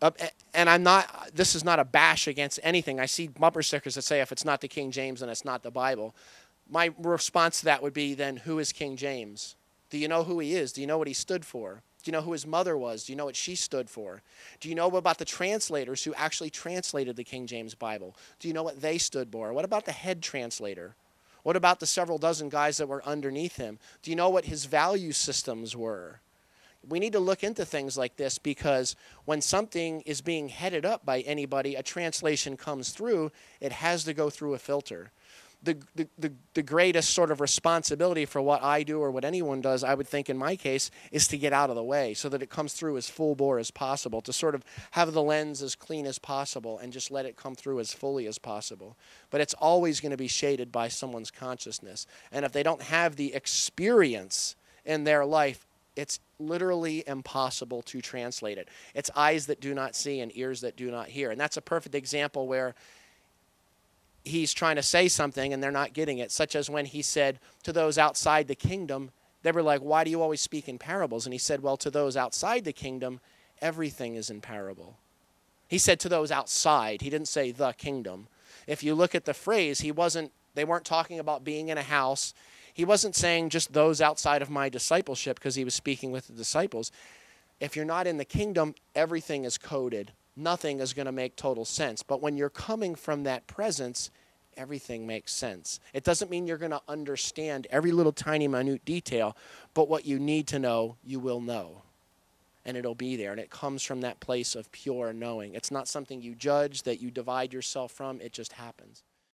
And I'm not, this is not a bash against anything. I see bumper stickers that say if it's not the King James, then it's not the Bible. My response to that would be then, who is King James? Do you know who he is? Do you know what he stood for? Do you know who his mother was? Do you know what she stood for? Do you know about the translators who actually translated the King James Bible? Do you know what they stood for? What about the head translator? What about the several dozen guys that were underneath him? Do you know what his value systems were? We need to look into things like this, because when something is being headed up by anybody, a translation comes through, it has to go through a filter. The greatest sort of responsibility for what I do or what anyone does, I would think in my case, is to get out of the way so that it comes through as full bore as possible, to sort of have the lens as clean as possible and just let it come through as fully as possible. But it's always going to be shaded by someone's consciousness. And if they don't have the experience in their life, it's literally impossible to translate it. It's eyes that do not see and ears that do not hear. And that's a perfect example where he's trying to say something and they're not getting it, such as when he said to those outside the kingdom, they were like, why do you always speak in parables? And he said, well, to those outside the kingdom, everything is in parable. He said to those outside. He didn't say the kingdom. If you look at the phrase, they weren't talking about being in a house. He wasn't saying just those outside of my discipleship, because he was speaking with the disciples. If you're not in the kingdom, everything is coded. Nothing is going to make total sense. But when you're coming from that presence, everything makes sense. It doesn't mean you're going to understand every little tiny minute detail, but what you need to know, you will know. And it'll be there. And it comes from that place of pure knowing. It's not something you judge, that you divide yourself from. It just happens.